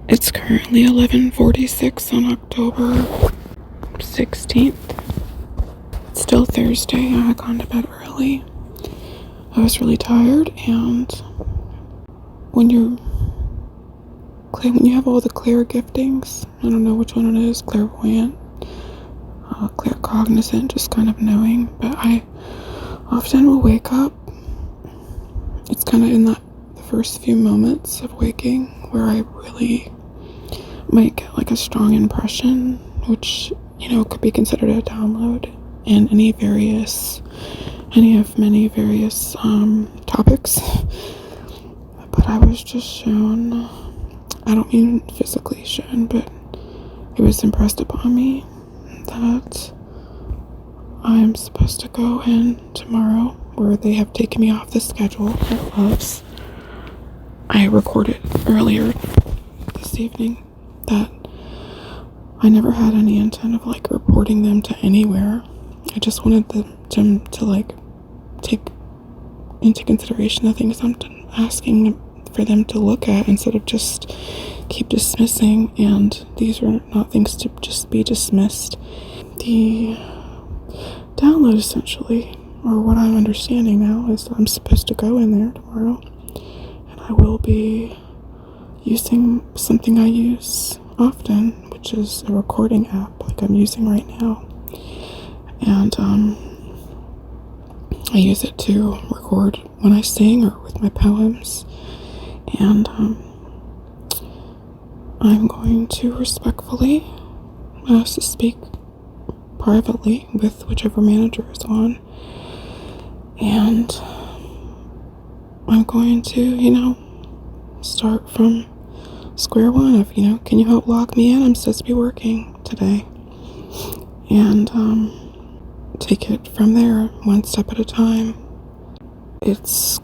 It's currently 11:46 on October 16th. It's still Thursday. I had gone to bed early. I was really tired, and when you have all the clear giftings, I don't know which one it is, clairvoyant, claircognizant, just kind of knowing, but I often will wake up. It's kind of in the first few moments of waking where I really might get like a strong impression, which, could be considered a download in any of many various topics. But I was just shown, I don't mean physically shown, but it was impressed upon me that I'm supposed to go in tomorrow, where they have taken me off the schedule at Love's. I recorded earlier this evening that I never had any intent of reporting them to anywhere. I just wanted them to take into consideration the things I'm asking for them to look at, instead of just keep dismissing. And these are not things to just be dismissed. The download, essentially, or what I'm understanding now, is that I'm supposed to go in there tomorrow, and I will be using something I use often, which is a recording app like I'm using right now. And I use it to record when I sing or with my poems. And I'm going to respectfully ask to speak privately with whichever manager is on. And I'm going to, start from square one of, can you help log me in? I'm supposed to be working today. And take it from there, one step at a time. It's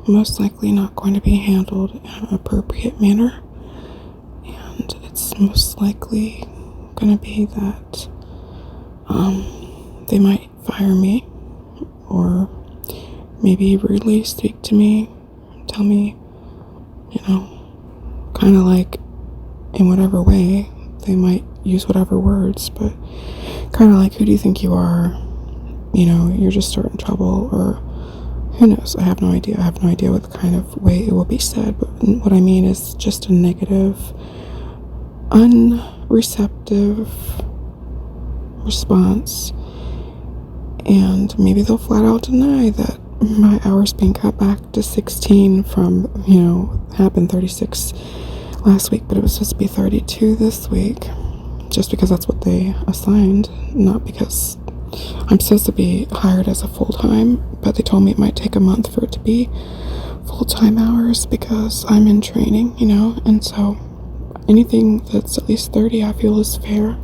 most likely not going to be handled in an appropriate manner. And it's most likely going to be that they might fire me, or maybe rudely speak to me, tell me, kind of in whatever way. They might use whatever words, but kind of who do you think you are? You're just starting trouble, or who knows? I have no idea. I have no idea what kind of way it will be said, but what I mean is just a negative, unreceptive response. And maybe they'll flat out deny that my hours being cut back to 16 from, happened 36 last week, but it was supposed to be 32 this week, just because that's what they assigned, not because I'm supposed to be hired as a full-time, but they told me it might take a month for it to be full-time hours because I'm in training, and so anything that's at least 30 I feel is fair.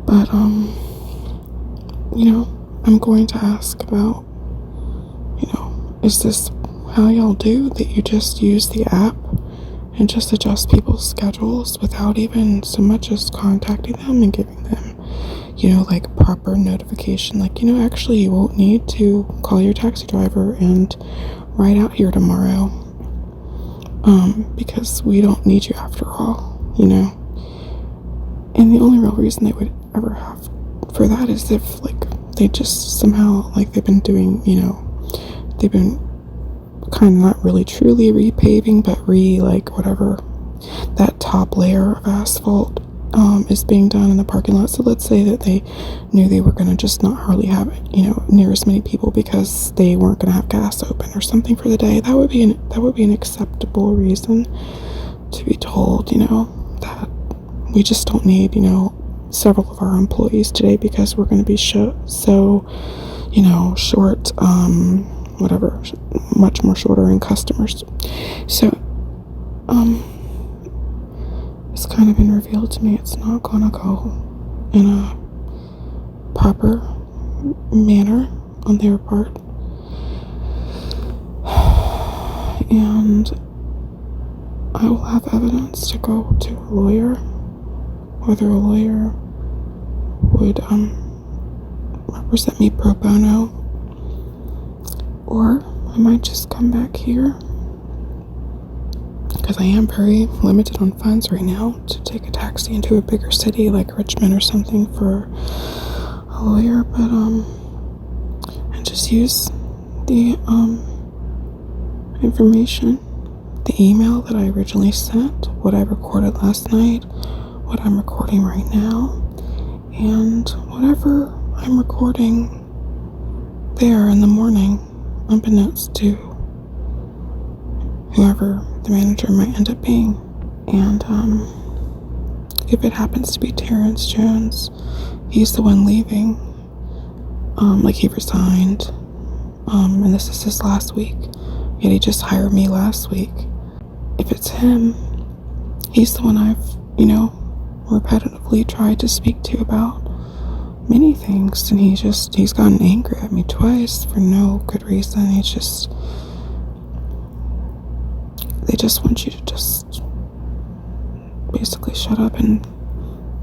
But I'm going to ask about, is this how y'all do, that you just use the app and just adjust people's schedules without even so much as contacting them and giving them, proper notification, actually you won't need to call your taxi driver and ride out here tomorrow, because we don't need you after all, And the only real reason they would ever have for that is if, they just somehow, they've been doing, they've been kind of not really truly repaving, but whatever that top layer of asphalt is being done in the parking lot. So let's say that they knew they were going to just not hardly have near as many people because they weren't going to have gas open or something for the day. That would be an acceptable reason to be told, that we just don't need, several of our employees today because we're going to be short, whatever, much more shorter in customers. So, it's kind of been revealed to me it's not going to go in a proper manner on their part. And I will have evidence to go to a lawyer, whether a lawyer would represent me pro bono, or I might just come back here because I am very limited on funds right now to take a taxi into a bigger city like Richmond or something for a lawyer, but I just use the information, the email that I originally sent, what I recorded last night, what I'm recording right now, and whatever I'm recording there in the morning, unbeknownst to whoever the manager might end up being. And if it happens to be Terrence Jones, he's the one leaving. Like he resigned, and this is his last week, yet he just hired me last week. If it's him, he's the one I've, repetitively tried to speak to about many things, and he's gotten angry at me twice for no good reason. They just want you to just basically shut up and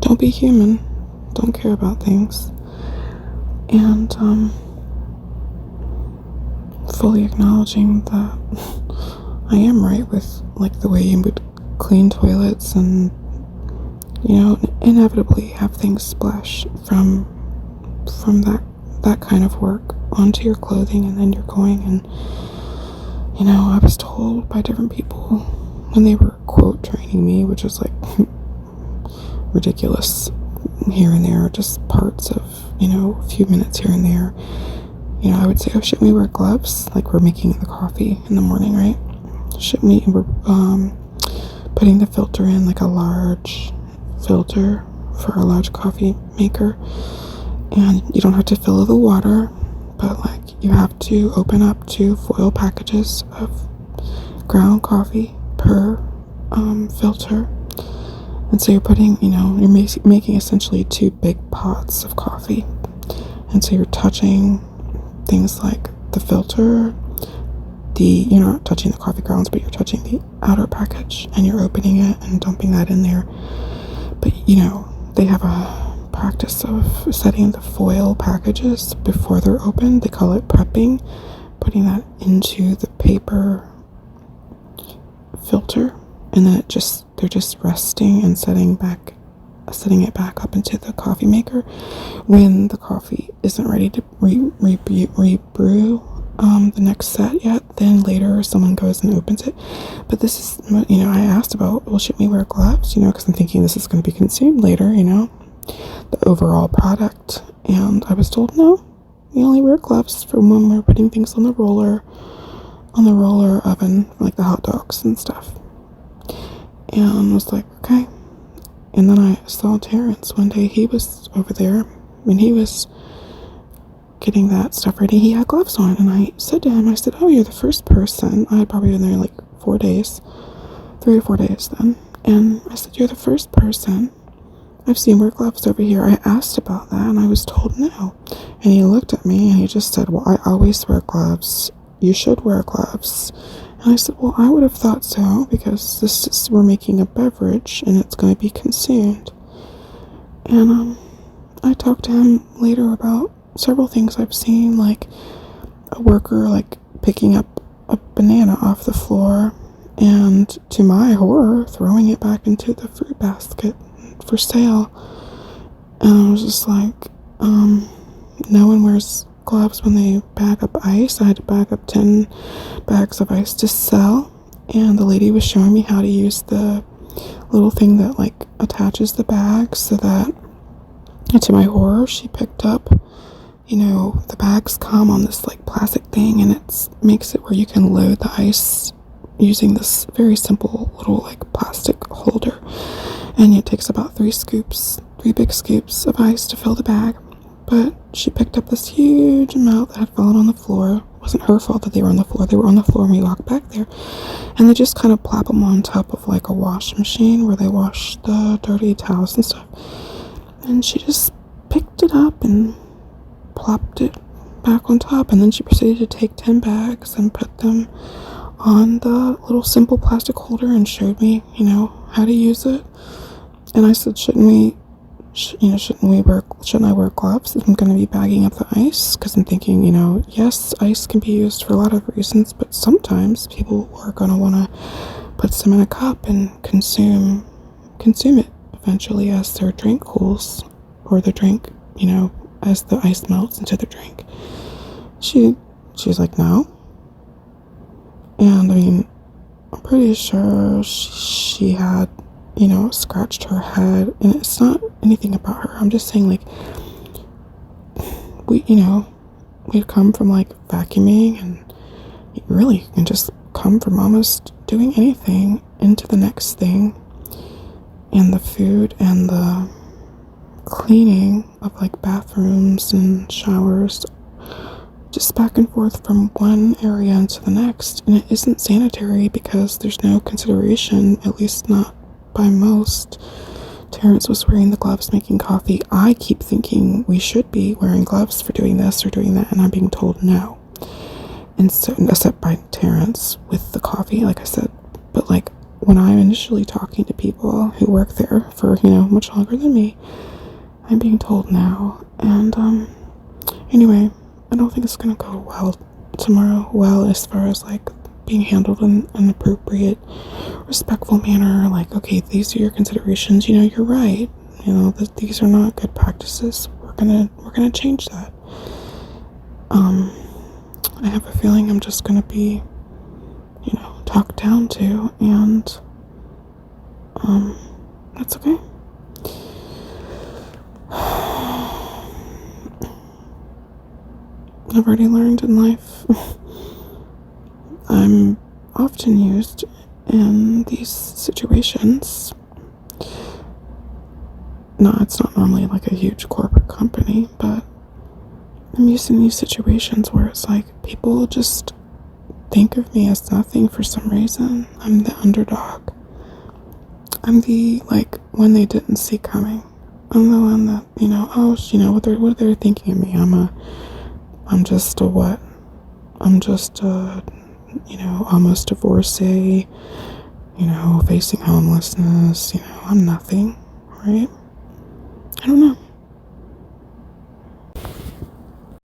don't be human, don't care about things, and fully acknowledging that I am right with like the way you would clean toilets and inevitably have things splash from that kind of work onto your clothing, and then you're going and I was told by different people when they were quote training me, which is like ridiculous here and there, just parts of a few minutes here and there. I would say, oh, shouldn't we wear gloves? Like we're making the coffee in the morning, right? Shouldn't we? We're putting the filter in, like a large filter for a large coffee maker, and you don't have to fill the water, but like you have to open up 2 foil packages of ground coffee per filter. And so you're putting, you're making essentially 2 big pots of coffee. And so you're touching things like the filter, you're not touching the coffee grounds, but you're touching the outer package, and you're opening it and dumping that in there. But, they have a practice of setting the foil packages before they're opened. They call it prepping, putting that into the paper filter, and then they're just resting and setting it back up into the coffee maker when the coffee isn't ready to re-brew the next set yet. Then later someone goes and opens it. But this is, I asked about, well, should we wear gloves, because I'm thinking this is going to be consumed later, the overall product. And I was told, no, we only wear gloves for when we're putting things on the roller oven, like the hot dogs and stuff. And I was like, okay. And then I saw Terrence one day. He was over there when he was getting that stuff ready. He had gloves on, and I said to him, I said, oh, you're the first person. I had probably been there like 3 or 4 days then. And I said, you're the first person I've seen wear gloves over here. I asked about that, and I was told no. And he looked at me, and he just said, well, I always wear gloves. You should wear gloves. And I said, well, I would have thought so, because we're making a beverage, and it's going to be consumed. And I talked to him later about several things I've seen, like a worker like picking up a banana off the floor and, to my horror, throwing it back into the fruit basket for sale. And I was just like, no one wears gloves when they bag up ice. I had to bag up 10 bags of ice to sell, and the lady was showing me how to use the little thing that like attaches the bag, so that, to my horror, she picked up, the bags come on this like plastic thing, and it makes it where you can load the ice using this very simple little like plastic holder, and it takes about 3 big scoops of ice to fill the bag. But she picked up this huge amount that had fallen on the floor. It wasn't her fault that they were on the floor. They were on the floor when we walked back there, and they just kind of plop them on top of like a wash machine where they wash the dirty towels and stuff. And she just picked it up and plopped it back on top, and then she proceeded to take 10 bags and put them on the little simple plastic holder and showed me, how to use it. And I said, shouldn't I wear gloves if I'm going to be bagging up the ice? Because I'm thinking, yes, ice can be used for a lot of reasons, but sometimes people are going to want to puts them in a cup and consume it eventually as their drink cools, or the drink, as the ice melts into the drink. She's like, no. And I mean, I'm pretty sure she had, scratched her head, and it's not anything about her. I'm just saying, like, we'd come from like vacuuming, and you really can just come from almost doing anything into the next thing, and the food and the cleaning of like bathrooms and showers, just back and forth from one area into the next. And it isn't sanitary because there's no consideration, at least not by most. Terrence was wearing the gloves making coffee. I keep thinking we should be wearing gloves for doing this or doing that, and I'm being told no. And so, except by Terrence with the coffee, like I said. But like, when I'm initially talking to people who work there for, much longer than me, I'm being told no. And anyway, I don't think it's gonna go well tomorrow. Well, as far as like being handled in an appropriate, respectful manner. Like, okay, these are your considerations. You're right. That these are not good practices. We're gonna change that. I have a feeling I'm just gonna be, talked down to, and that's okay. I've already learned in life. I'm often used in these situations. No, it's not normally like a huge corporate company, but I'm used in these situations where it's like people just think of me as nothing for some reason. I'm the underdog. I'm the, like, one they didn't see coming. I'm the one that, what they're thinking of me. I'm just a what? I'm just a, almost divorcee, facing homelessness, I'm nothing, right? I don't know.